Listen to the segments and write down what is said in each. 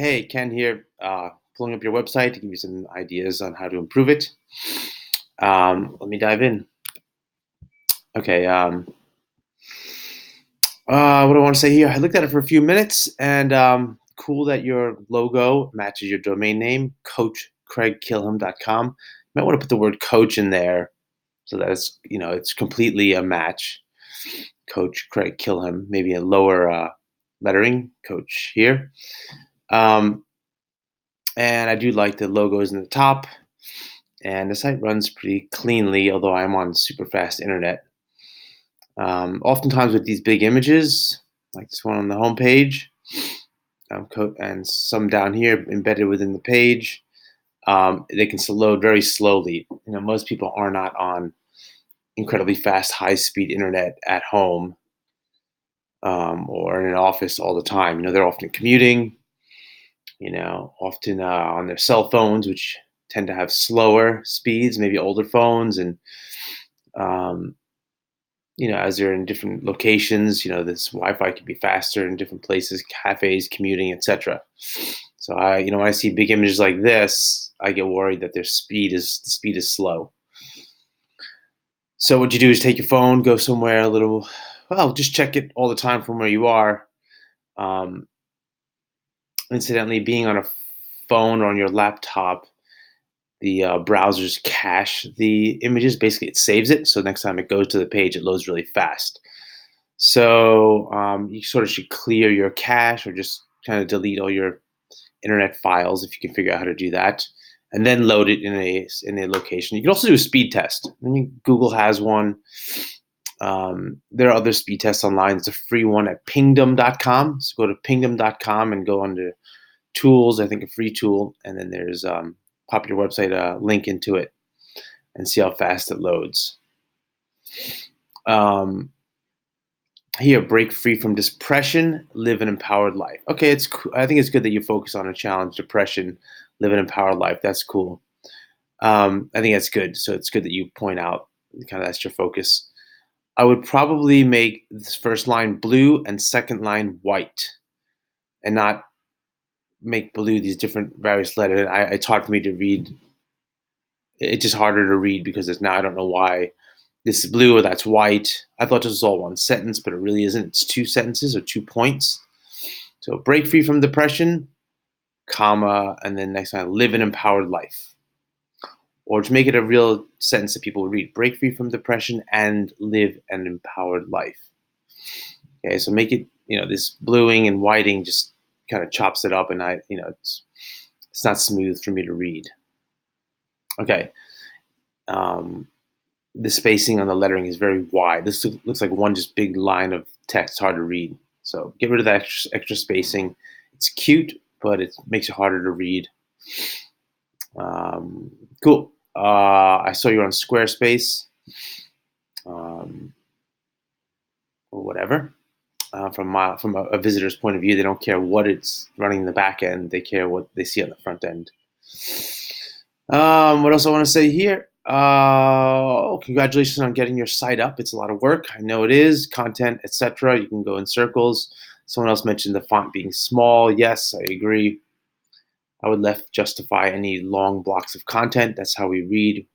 Hey, Ken here, pulling up your website to give you some ideas on how to improve it. Let me dive in. Okay, what do I want to say here? I looked at it for a few minutes, and cool that your logo matches your domain name, coachcraigkilham.com. You might want to put the word coach in there so that it's completely a match. Coach Craig Kilham, maybe a lower lettering, coach here. Um, and I do like the logos in the top. And the site runs pretty cleanly, although I'm on super fast internet. Oftentimes with these big images, like this one on the home page, and some down here embedded within the page, they can load very slowly. Most people are not on incredibly fast, high-speed internet at home or in an office all the time. They're often commuting. Often on their cell phones, which tend to have slower speeds, maybe older phones, and um, as they're in different locations, this Wi-Fi can be faster in different places, cafes, commuting, etc. So when I see big images like this, I get worried that the speed is slow. So what you do is take your phone, go somewhere a little, well, just check it all the time from where you are. Um, Incidentally, being on a phone or on your laptop, the browsers cache the images. Basically, it saves it, so next time it goes to the page, it loads really fast. So you sort of should clear your cache or just kind of delete all your internet files if you can figure out how to do that, and then load it in a location. You can also do a speed test. I mean, Google has one. There are other speed tests online. It's a free one at pingdom.com. So go to pingdom.com and go under tools. I think a free tool, and then there's pop your website link into it and see how fast it loads. Um, Here, break free from depression, live an empowered life. Okay, I think it's good that you focus on a challenge, depression, live an empowered life. That's cool. I think that's good. So it's good that you point out kind of that's your focus. I would probably make this first line blue and second line white, and not make blue these different various letters. It's hard for me to read. It's just harder to read because it's now I don't know why this is blue or that's white. I thought this was all one sentence, but it really isn't. It's two sentences or 2 points. So break free from depression, comma, and then next line, live an empowered life. Or to make it a real sentence that people would read, break free from depression and live an empowered life. Okay, so make it, this bluing and whiting just kind of chops it up, and it's not smooth for me to read. Okay. Um, the spacing on the lettering is very wide. This looks like one just big line of text, hard to read. So get rid of that extra spacing. It's cute, but it makes it harder to read. Cool. I saw you're on Squarespace, or whatever. From a visitor's point of view, they don't care what it's running in the back end. They care what they see on the front end. What else I want to say here? Congratulations on getting your site up. It's a lot of work. I know it is. Content, etc. You can go in circles. Someone else mentioned the font being small. Yes, I agree. I would left justify any long blocks of content. That's how we read.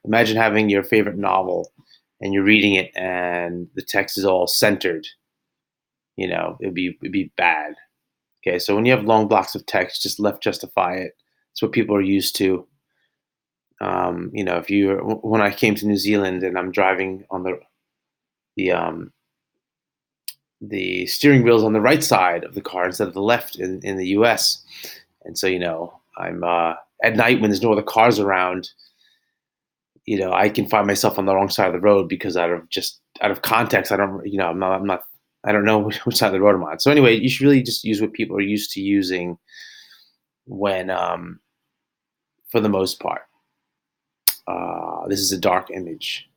Imagine having your favorite novel and you're reading it and the text is all centered. It'd be bad. Okay, so when you have long blocks of text, just left justify it. It's what people are used to. If you when I came to New Zealand and I'm driving on the um, the steering wheel's on the right side of the car instead of the left in the U.S. And so I'm at night when there's no other cars around. I can find myself on the wrong side of the road because out of context, I don't I'm not I don't know which side of the road I'm on. So anyway, you should really just use what people are used to using when for the most part. This is a dark image.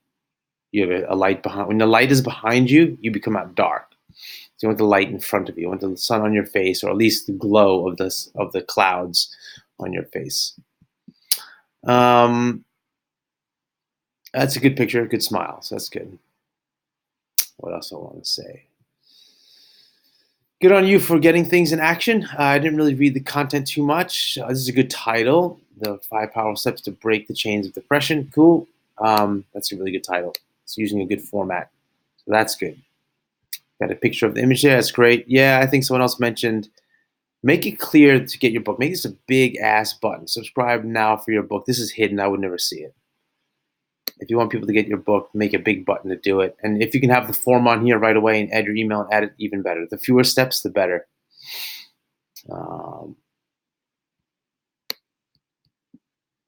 You have a light behind. When the light is behind you, you become out dark. So you want the light in front of you. You want the sun on your face, or at least the glow of the clouds on your face. That's a good picture, good smile. So that's good. What else I want to say? Good on you for getting things in action. I didn't really read the content too much. This is a good title. The Five Powerful Steps to Break the Chains of Depression. Cool. That's a really good title. It's using a good format. So that's good. Got a picture of the image there. That's great. Yeah, I think someone else mentioned make it clear to get your book. Make this a big ass button. Subscribe now for your book. This is hidden. I would never see it. If you want people to get your book, make a big button to do it. And if you can have the form on here right away and add your email and add it, even better. The fewer steps, the better. Um,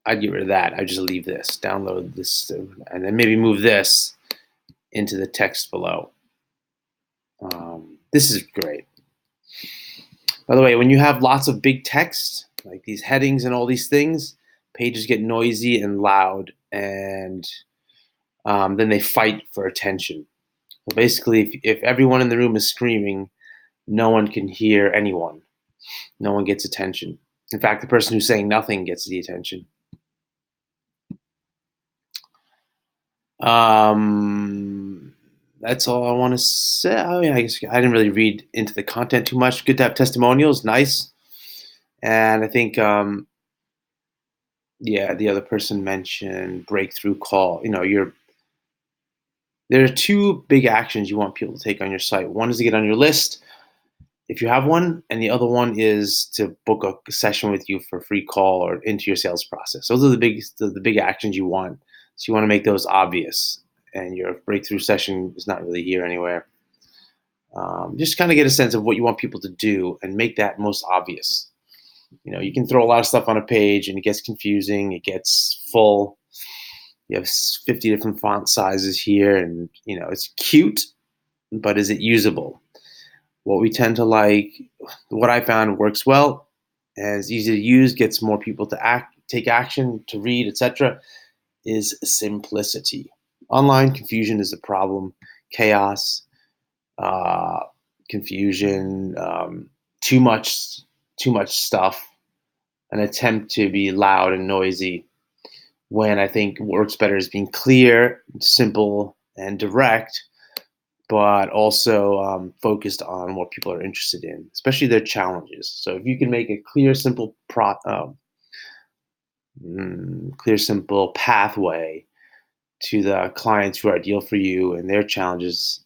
I'd get rid of that. I'd just leave this, download this, and then maybe move this into the text below. This is great. By the way, when you have lots of big text, like these headings and all these things, pages get noisy and loud, and then they fight for attention. So basically, if everyone in the room is screaming, no one can hear anyone. No one gets attention. In fact, the person who's saying nothing gets the attention. That's all I want to say. I mean, I guess I didn't really read into the content too much. Good to have testimonials, nice. And I think, yeah, the other person mentioned breakthrough call. There are two big actions you want people to take on your site. One is to get on your list, if you have one, and the other one is to book a session with you for a free call or into your sales process. Those are the big actions you want. So you want to make those obvious, and your breakthrough session is not really here anywhere. Just kind of get a sense of what you want people to do and make that most obvious. You can throw a lot of stuff on a page and it gets confusing, it gets full. You have 50 different font sizes here, and it's cute, but is it usable? What we tend to like, what I found works well, and is easy to use, gets more people to take action, to read, etc., is simplicity. Online confusion is a problem. Chaos, uh, confusion, too much stuff, an attempt to be loud and noisy. When I think what works better is being clear, simple, and direct, but also focused on what people are interested in, especially their challenges. So if you can make a clear, simple pathway to the clients who are ideal for you and their challenges,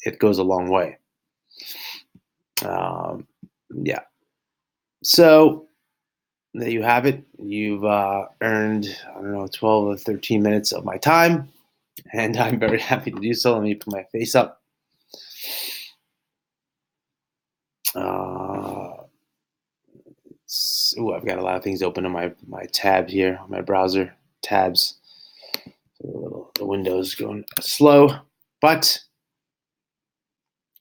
it goes a long way. Yeah. So there you have it. You've earned, I don't know, 12 or 13 minutes of my time, and I'm very happy to do so. Let me put my face up. I've got a lot of things open on my tab here, on my browser tabs. The window's going slow, but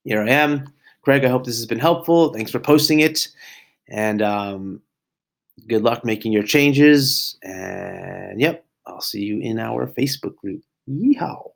here I am. Greg, I hope this has been helpful. Thanks for posting it, and good luck making your changes. And yep, I'll see you in our Facebook group. Yeehaw.